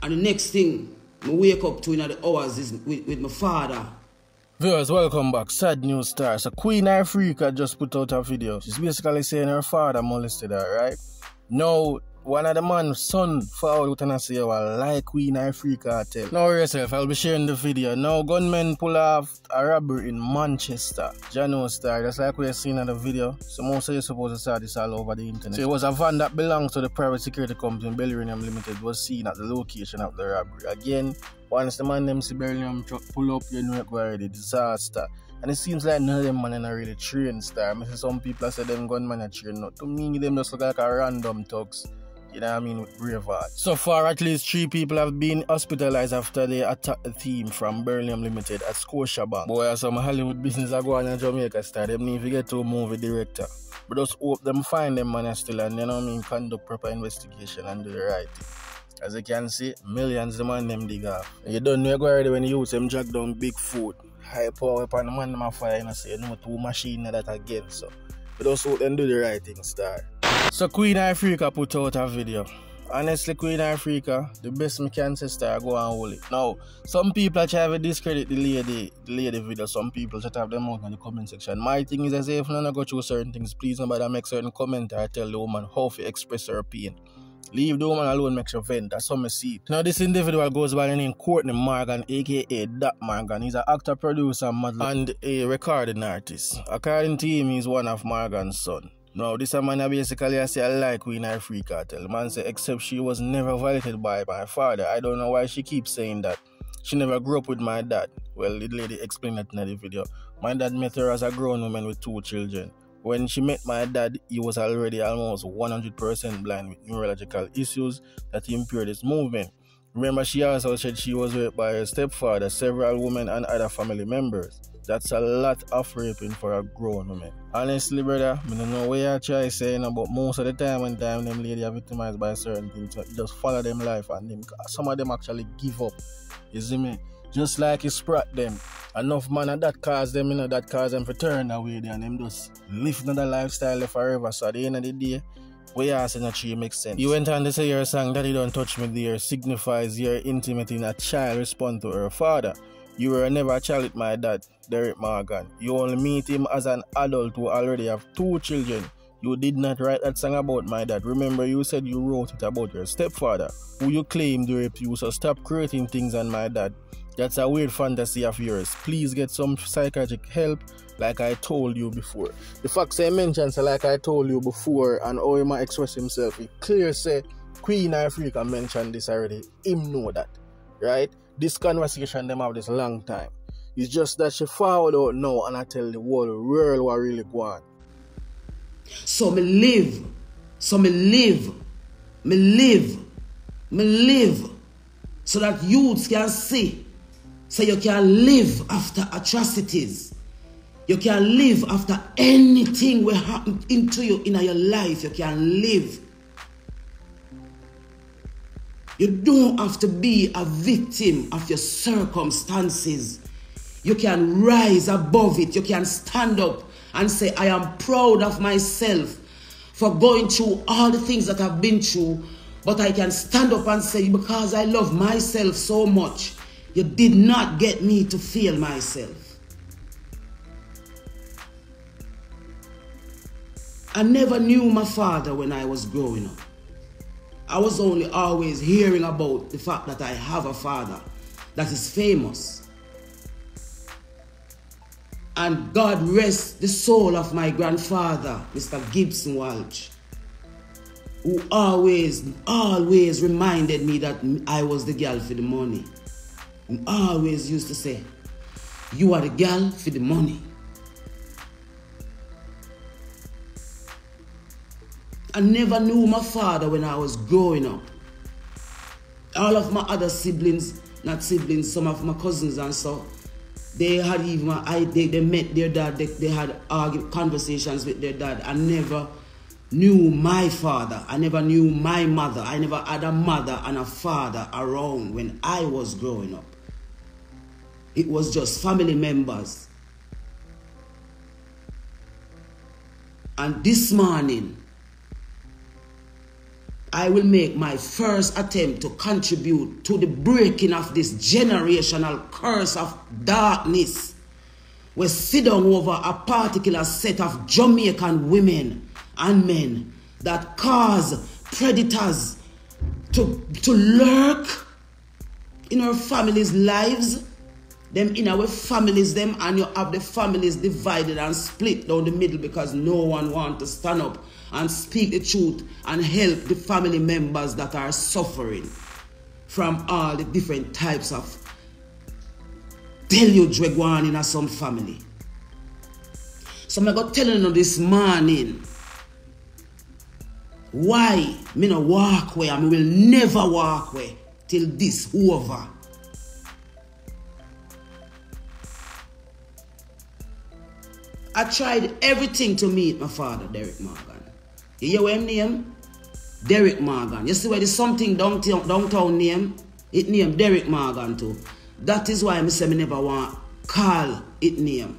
And the next thing I wake up to in the hours is with my father. Viewers, welcome back. Sad news star. So Queen Ifrica just put out a video. She's basically saying her father molested her, right? Now, one of the man's son found out and say, well, like Queen Ifrica tell. Now yourself, I'll be sharing the video. Now, gunmen pull off a robbery in Manchester. Jano star, just like we're seeing in the video. So most of you supposed to saw this all over the internet. So it was a van that belongs to the private security company Beryllium Limited was seen at the location of the robbery. Again, once the man them see Beryllium truck pull up, you know it already disaster. And it seems like none of them man are really trained star. I see some people say them gunmen are trained. Not to me, them just look like a random thugs. You know what I mean, with brave heart. So far, at least 3 people have been hospitalized after they attacked the team from Beryllium Limited at Scotiabank. Boy, some Hollywood business are going in Jamaica star. Them need to get to a movie director. But just hope them find them man still and, you know what I mean, conduct proper investigation and do the right thing. As you can see, millions of man them dig off. You don't know already when you use them jack down big food. High power upon the man them fire, you know, say, you know, 2 machines that again, so. But just hope them do the right thing, star. So Queen Ifrica put out a video. Honestly, Queen Ifrica, the best me can say star, go and hold it. Now, some people try to discredit the lady video. Some people just have them out in the comment section. My thing is, as if none of go through certain things, please nobody make certain comment or tell the woman how to express her pain. Leave the woman alone, makes her vent. That's how I see it. Now, this individual goes by the name Courtney Morgan, aka Doc Morgan. He's an actor, producer, model, and a recording artist. According to him, he's one of Morgan's sons. Now, this man basically say I like Queen Ifrica. The man say, except she was never violated by my father. I don't know why she keeps saying that. She never grew up with my dad. Well, the lady explained that in the video. My dad met her as a grown woman with 2 children. When she met my dad, he was already almost 100% blind with neurological issues that impaired his movement. Remember, she also said she was raped by her stepfather, several women, and other family members. That's a lot of raping for a grown woman. Honestly, brother, I don't know what you try saying, but most of the time when them ladies are victimized by certain things, so you just follow them life, and them, some of them actually give up. You see me? Just like you sprat them. Enough man and that cause them, you know, that cause them to turn away there and them just live another lifestyle forever. So at the end of the day, what you asking actually makes sense. You went on to say your song Daddy Don't Touch Me There signifies your intimate in a child respond to her father. You were never a child with my dad, Derrick Morgan. You only meet him as an adult who already have 2 children. You did not write that song about my dad. Remember, you said you wrote it about your stepfather, who you claimed raped you, so stop creating things on my dad. That's a weird fantasy of yours. Please get some psychiatric help, like I told you before. The fact say mention say like I told you before and how he might express himself, it clear say Queen Ifrica mentioned this already. Him know that, right? This conversation them have this long time. It's just that she found out now and I tell the whole world what really go on. So me live, so that youths can see. So you can live after atrocities. You can live after anything will happen into you in your life. You can live. You don't have to be a victim of your circumstances. You can rise above it. You can stand up and say, I am proud of myself for going through all the things that I've been through. But I can stand up and say, because I love myself so much, you did not get me to feel myself. I never knew my father when I was growing up. I was only always hearing about the fact that I have a father that is famous. And God rest the soul of my grandfather, Mr. Gvnman, who always reminded me that I was the girl for the money. He always used to say, you are the girl for the money. I never knew my father when I was growing up. All of my other siblings, not siblings, some of my cousins and so, they had even, they met their dad, they had conversations with their dad. I never knew my father. I never knew my mother. I never had a mother and a father around when I was growing up. It was just family members. And this morning, I will make my first attempt to contribute to the breaking of this generational curse of darkness. We sit down over a particular set of Jamaican women and men that cause predators to lurk in our families' lives, them in our families, them, and you have the families divided and split down the middle because no one wants to stand up and speak the truth and help the family members that are suffering from all the different types of deluge we go on in some family. So I'm going to tell you this morning why me no walk away and me will never walk away till this over. I tried everything to meet my father, Derrick Morgan. You hear what him name? Derrick Morgan. You see where there's something downtown name? It name Derrick Morgan too. That is why I say me never want call it name.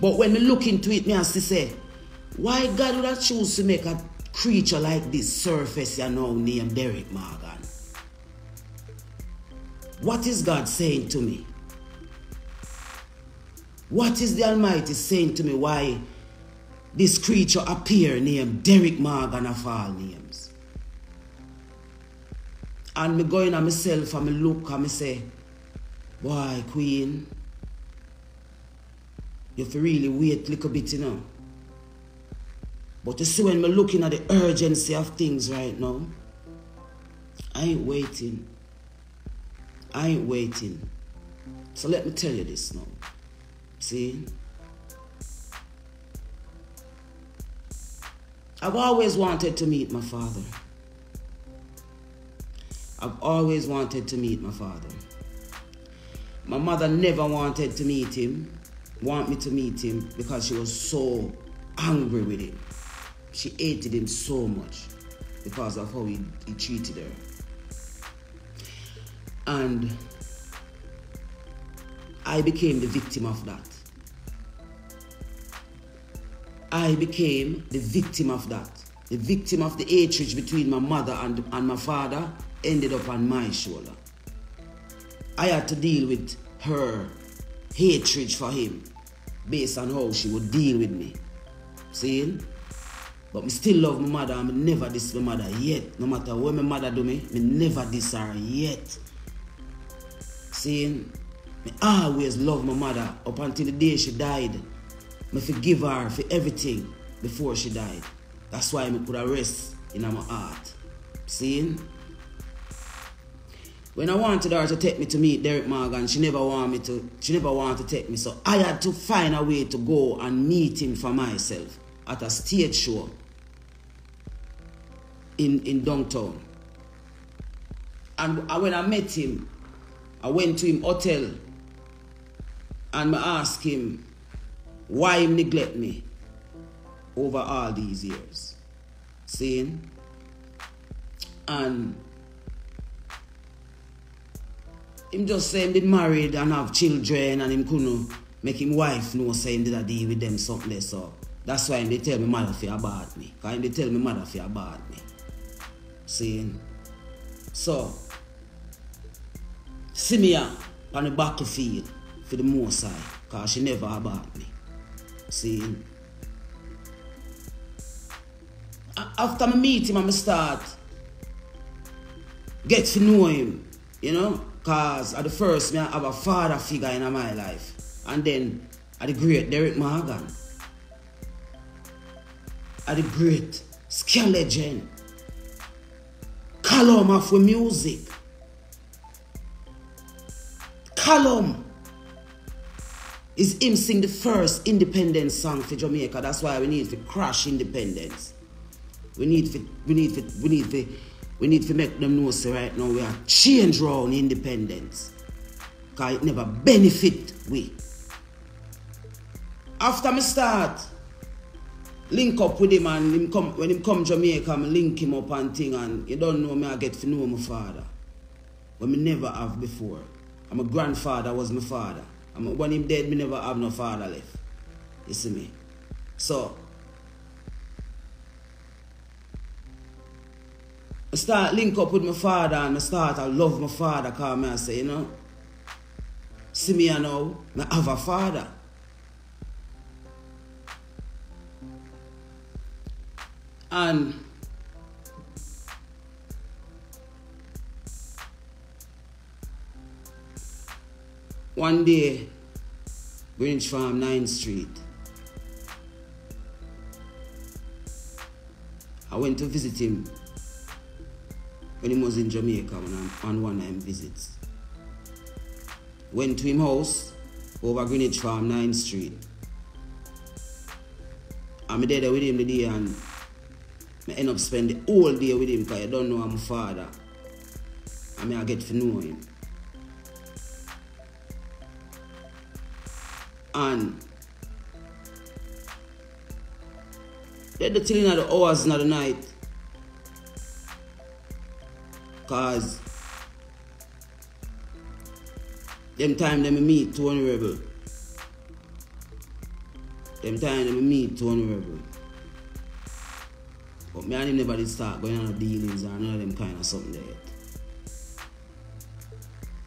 But when me look into it, me has to say, why God would have choose to make a creature like this surface you know named Derrick Morgan? What is God saying to me? What is the Almighty saying to me why this creature appear named Derrick Morgan of all names? And me going on myself and me look and me say, boy, Queen, you have to really wait a little bit, you know. But you see when me looking at the urgency of things right now, I ain't waiting. I ain't waiting. So let me tell you this now. See? I've always wanted to meet my father. I've always wanted to meet my father. My mother never wanted to meet him, want me to meet him, because she was so angry with him. She hated him so much because of how he treated her. And I became the victim of that. I became the victim of that. The victim of the hatred between my mother and my father ended up on my shoulder. I had to deal with her hatred for him based on how she would deal with me. See? But me still love my mother and me never diss my mother yet. No matter what my mother do me never diss her yet. See? Me always love my mother up until the day she died. Me forgive her for everything before she died. That's why me could rest in my heart. See? When I wanted her to take me to meet Derrick Morgan, she never wanted to take me. So I had to find a way to go and meet him for myself at a stage show in downtown. And when I met him, I went to him hotel and I asked him why he neglect me over all these years. Seeing? And him just saying he married and have children and him couldn't make him wife know saying did I deal with them something there. So that's why they tell me mother fear about me. Because they tell me mother fear about me. Seeing? So see me on the battlefield for the Most High, because she never about me. See? After I meet him, I start get to know him, you know, because at the first, I have a father figure in my life. And then, at the great Derrick Morgan. At the great scare legend. Column of music. Column is him sing the first independence song for Jamaica. That's why we need to crash independence. We need to make them know say right now we are change round independence. Because it never benefit we. After me start link up with him and when him come Jamaica, I link him up and thing, and you don't know me, I get to know my father. When me never have before. And my grandfather was my father. And when him dead, me never have no father left. You see me? So I start link up with my father and I start to love my father because I say, you know, see me now, I have a father. And one day, Greenwich Farm, 9th Street, I went to visit him when he was in Jamaica on one of them visits. Went to him house over Greenwich Farm, 9th Street. I'm there with him the day and I end up spending the whole day with him because I don't know I'm my father. I get to know him. And they're the till in the hours in the night. Because them time them meet Tony Rebel. Them time them meet Tony Rebel. But me and him never did start going on dealings or none of them kind of something there yet.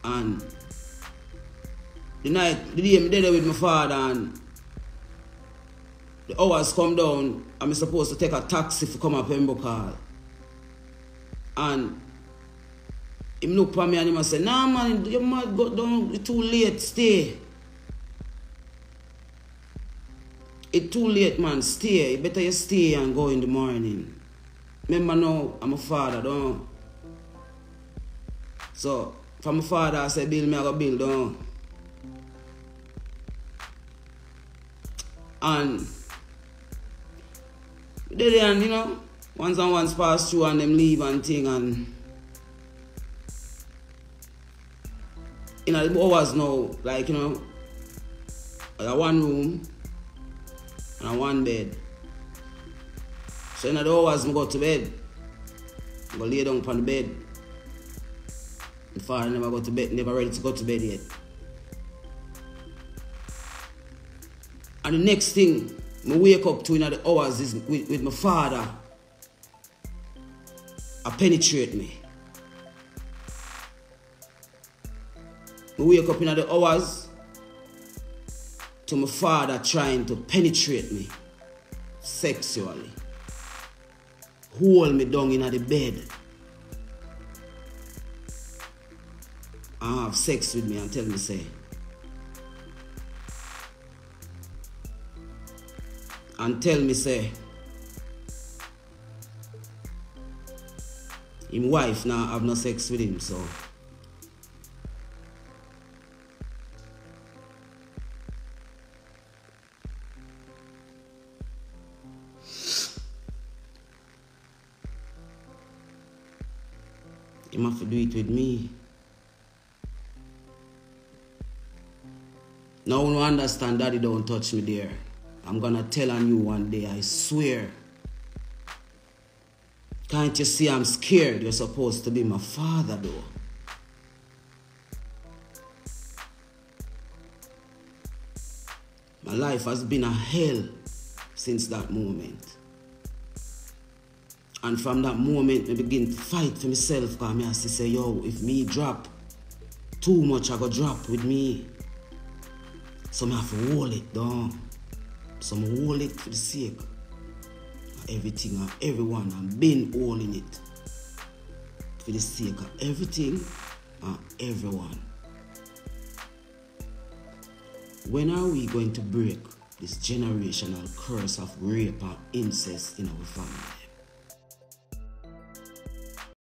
And the day I'm there with my father and the hours come down, I'm supposed to take a taxi to come up Pembroke. And he look for me and he say, nah man, you might go down, it's too late, stay. It's too late man, stay. Better you stay and go in the morning. Remember now, I'm a father, don't. So, from my father I say, build me, I go build, don't. And they then, you know, once and once pass through and them leave and thing and you know, the hours now, like, you know, I got one room and one bed. So in the hours I go to bed. I go lay down upon the bed. My father never go to bed, never ready to go to bed yet. And the next thing I wake up to in the hours is with my father. I penetrate me. I wake up in the hours to my father trying to penetrate me sexually. Hold me down in the bed. And have sex with me and tell me say. And tell me say. His wife now have no sex with him, so. He have to do it with me. Now when you understand Daddy don't touch me there, I'm gonna tell on you one day, I swear. Can't you see I'm scared? You're supposed to be my father though. My life has been a hell since that moment. And from that moment, I begin to fight for myself because I have to say, yo, if me drop too much, I go drop with me. So I have to hold it down. So I hold it for the sake of everything and everyone. I've been holding it for the sake of everything and everyone. When are we going to break this generational curse of rape and incest in our family?